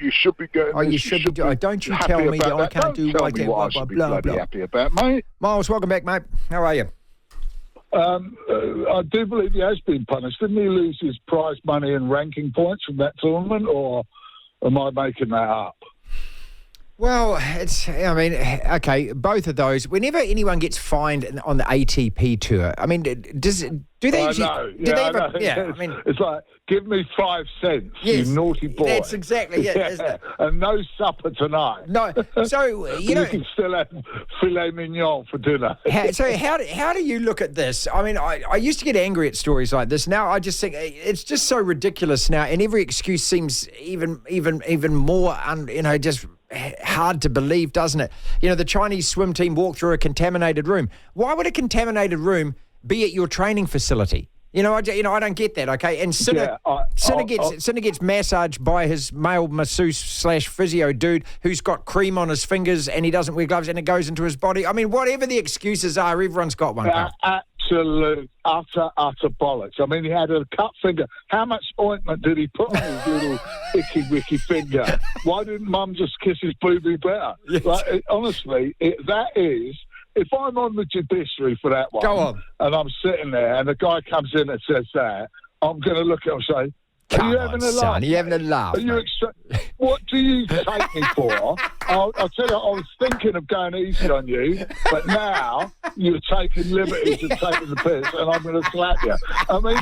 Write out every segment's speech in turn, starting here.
you should be getting Oh, this. you should be. Don't you tell me that I can't do what like that. I should be bloody happy about, mate. Miles, welcome back, mate. How are you? I do believe he has been punished. Didn't he lose his prize money and ranking points from that tournament, or am I making that up? Well, okay, both of those. Whenever anyone gets fined on the ATP tour, I mean, do they usually... It's like, give me 5 cents, yes, you naughty boy. That's exactly it, isn't it? And no supper tonight. No, so, you can still have filet mignon for dinner. How do you look at this? I mean, I used to get angry at stories like this. Now I just think it's just so ridiculous now, and every excuse seems even more, just hard to believe, doesn't it? The Chinese swim team walked through a contaminated room. Why would a contaminated room be at your training facility? I don't get that. Okay, and Sinner gets massaged by his male masseuse / physio dude who's got cream on his fingers and he doesn't wear gloves and it goes into his body. I mean, whatever the excuses are, everyone's got one. Absolute utter bollocks. I mean, he had a cut finger. How much ointment did he put on his little icky wicky finger? Why didn't Mum just kiss his booby better? Yes. Honestly, that is. If I'm on the judiciary for that one, go on, and I'm sitting there, and the guy comes in and says that, I'm going to look at him and say, Are you having a laugh? Are you having a laugh? What do you take me for? I'll tell you, I was thinking of going easy on you, but now you're taking liberties and taking the piss, and I'm going to slap you. I mean,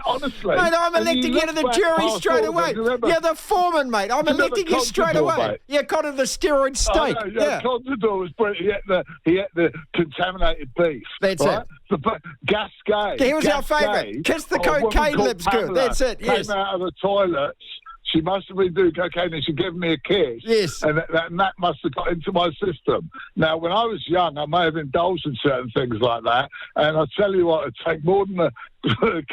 honestly. Mate, I'm electing you to the jury straight away. You're the foreman, mate. I'm electing you straight away. Mate. You're kind of the steroid steak. Contador was brilliant. He ate the contaminated beef. That's right? it. The Gasquet. He was our favourite. Kiss the cocaine lips good. That's it, yes. Came out of the toilets. She must have been doing cocaine and she gave me a kiss. Yes. And that must have got into my system. Now, when I was young, I may have indulged in certain things like that. And I'll tell you what, it'd take more than a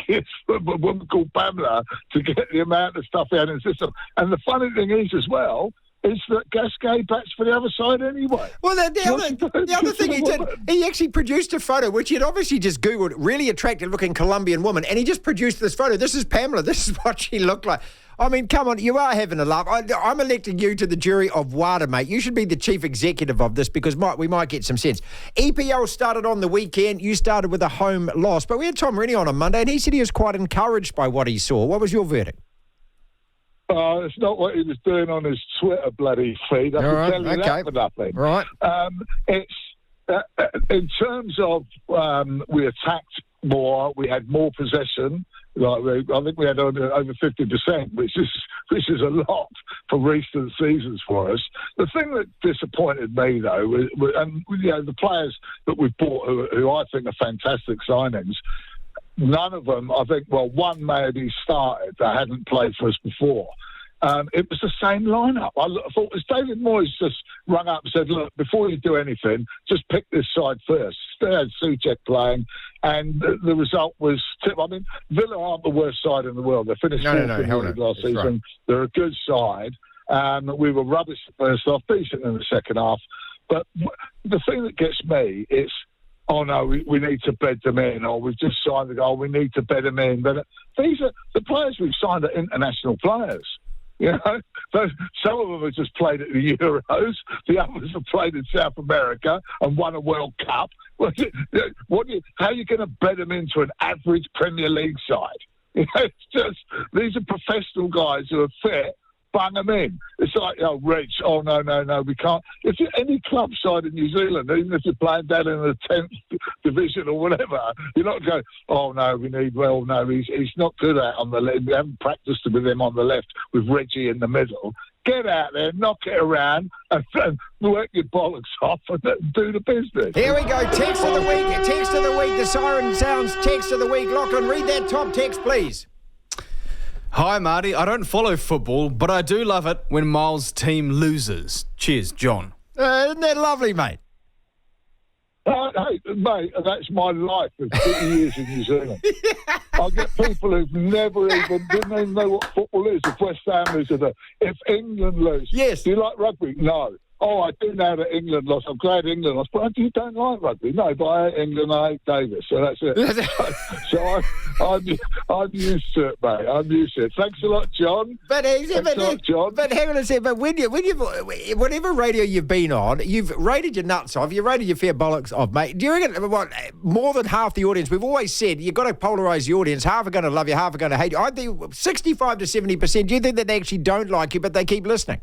kiss from a woman called Pamela to get the amount of stuff he had in his system. And the funny thing is, as well, is that Gasquet bats for the other side anyway. Well, the other thing he did, he actually produced a photo, which he'd obviously just Googled, really attractive-looking Colombian woman, and he just produced this photo. This is Pamela. This is what she looked like. I mean, come on, you are having a laugh. I'm electing you to the jury of WADA, mate. You should be the chief executive of this because we might get some sense. EPL started on the weekend. You started with a home loss, but we had Tom Rennie on Monday, and he said he was quite encouraged by what he saw. What was your verdict? It's not what he was doing on his Twitter bloody feed. I can tell you that for nothing. Right. It's in terms of we attacked more, we had more possession. I think we had over 50%, which is a lot for recent seasons for us. The thing that disappointed me, though, the players that we've bought, who I think are fantastic signings, none of them, I think, one maybe started that hadn't played for us before. It was the same lineup. I thought as David Moyes just rung up and said, look, before you do anything, just pick this side first. They had Souček playing, and the result was... I mean, Villa aren't the worst side in the world. They finished fourth in the league last season. Right. They're a good side. We were rubbish the first half, decent in the second half. But the thing that gets me is... oh, no, we need to bed them in, or we've just signed the goal, we need to bed them in. But these are the players we've signed are international players. You know, some of them have just played at the Euros. The others have played in South America and won a World Cup. How are you going to bed them into an average Premier League side? You know, it's just these are professional guys who are fit. Bung them in. It's like, Rich, no, we can't. If you're any club side in New Zealand, even if you're playing down in the 10th division or whatever, you're not going, he's not good at on the left. We haven't practiced with him on the left with Reggie in the middle. Get out there, knock it around, and work your bollocks off and do the business. Here we go. Text of the week. The siren sounds. Text of the week. Lachlan, read that top text, please. Hi, Marty. I don't follow football, but I do love it when Miles' team loses. Cheers, John. Isn't that lovely, mate? Hey, mate, that's my life of 50 years in New Zealand. I get people who've didn't even know what football is. If West Ham loses, if England lose. Yes. Do you like rugby? No. oh, I do know that England lost. I'm glad England lost. But you don't like rugby. No, but I hate England, I hate Davis. So that's it. I'm used to it, mate. I'm used to it. Thanks a lot, John. But hang on a second. But whatever radio you've been on, you've rated your nuts off. You rated your fair bollocks off, mate. Do you reckon more than half the audience? We've always said you've got to polarise the audience. Half are going to love you, half are going to hate you. I think 65 to 70%. Do you think that they actually don't like you, but they keep listening?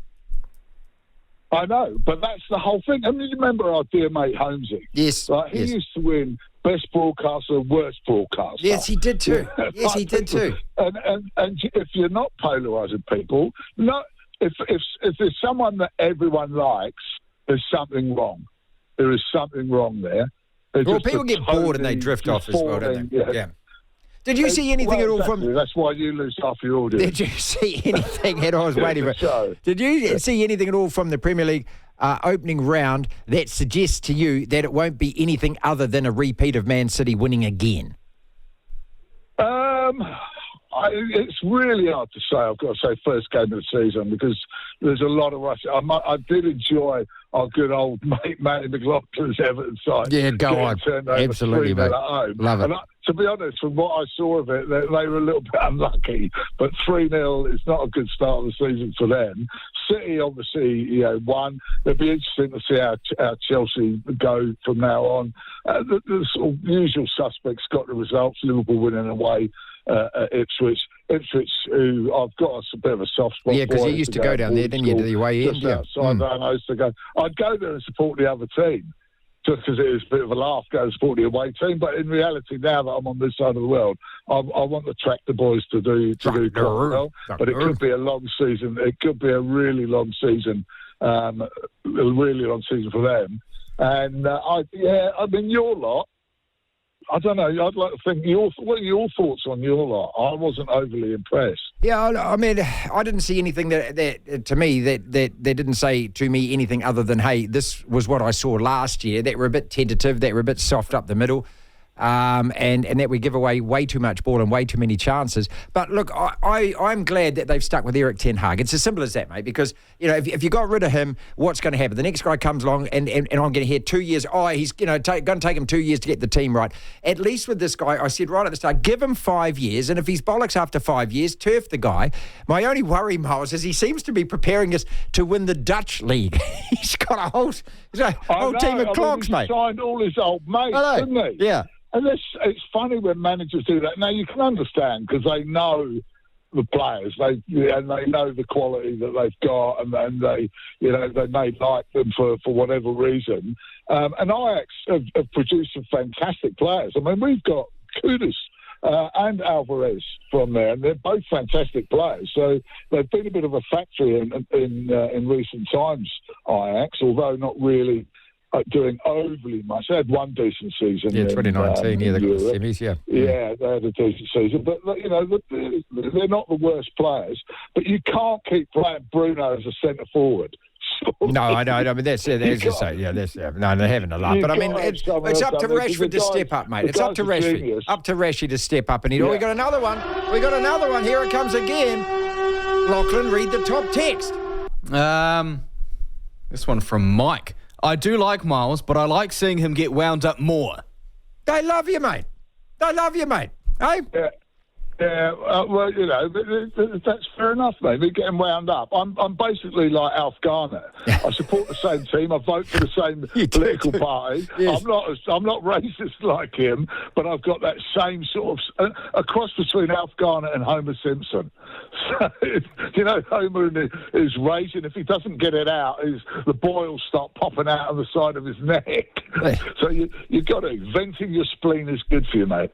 I know, but that's the whole thing. I mean, you remember our dear mate Holmesy? Yes. He used to win best broadcaster, worst broadcaster. Yes, he did too. Yes, he did too. And if you're not polarising people, if there's someone that everyone likes, there's something wrong. There is something wrong there. Well, people get bored and they drift off as well, don't they? Yeah. Did you see anything at all from... That's why you lose half your audience. Did you see anything at all? I was waiting for... Did you see anything at all from the Premier League opening round that suggests to you that it won't be anything other than a repeat of Man City winning again? It's really hard to say. I've got to say first game of the season because there's a lot of rush. I did enjoy our good old mate Matty McLaughlin's Everton side. Yeah, go on. Absolutely, mate. Love it. To be honest, from what I saw of it, they were a little bit unlucky. But 3-0 is not a good start of the season for them. City obviously, won. It'll be interesting to see how Chelsea go from now on. The sort of usual suspects got the results. Liverpool winning away at Ipswich. Ipswich, who I've got a bit of a soft spot for. Yeah, because you used to go down there, didn't you, to the way in? Yeah. I used to go. I'd go there and support the other team. Just because it was a bit of a laugh, go and support the away team. But in reality, now that I'm on this side of the world, I want the tractor boys to do quite well. But it could be a long season. It could be a really long season, for them. And I mean, your lot. I don't know. I'd like to think what are your thoughts on your lot? I wasn't overly impressed. Yeah, I mean, I didn't see anything that to me that didn't say to me anything other than, hey, this was what I saw last year. That were a bit tentative, that were a bit soft up the middle. And that we give away way too much ball and way too many chances. But look, I'm glad that they've stuck with Erik ten Hag. It's as simple as that, mate, because, if you got rid of him, what's going to happen? The next guy comes along and I'm going to hear 2 years, he's going to take him 2 years to get the team right. At least with this guy, I said right at the start, give him 5 years, and if he's bollocks after 5 years, turf the guy. My only worry, Miles, is he seems to be preparing us to win the Dutch league. He's got a whole team of clogs, mate. He signed all his old mates, didn't he? Yeah. And it's funny when managers do that. Now, you can understand because they know the players, they know the quality that they've got, and they may like them for whatever reason. And Ajax have produced some fantastic players. I mean, we've got Kudus and Alvarez from there, and they're both fantastic players. So they've been a bit of a factory in recent times, Ajax, although not really doing overly much. They had one decent season. Yeah, 2019. They got the semis. Yeah, they had a decent season, but they're not the worst players. But you can't keep playing Bruno as a centre forward. No, I know. I mean, that's no, they're having a laugh. But I mean, it's up to Rashford to step up, mate. It's up to Rashford. Up to Rashford to step up. And we got another one. We got another one. Here it comes again. Lachlan, read the top text. This one from Mike. I do like Miles, but I like seeing him get wound up more. They love you, mate. Hey? Yeah, well, that's fair enough, mate. We're getting wound up. I'm basically like Alf Garner. I support the same team. I vote for the same political party. Yes. I'm not racist like him, but I've got that same sort of a cross between Alf Garner and Homer Simpson. So, Homer is raging. If he doesn't get it out, the boils start popping out of the side of his neck. So you've got to. Venting your spleen is good for you, mate.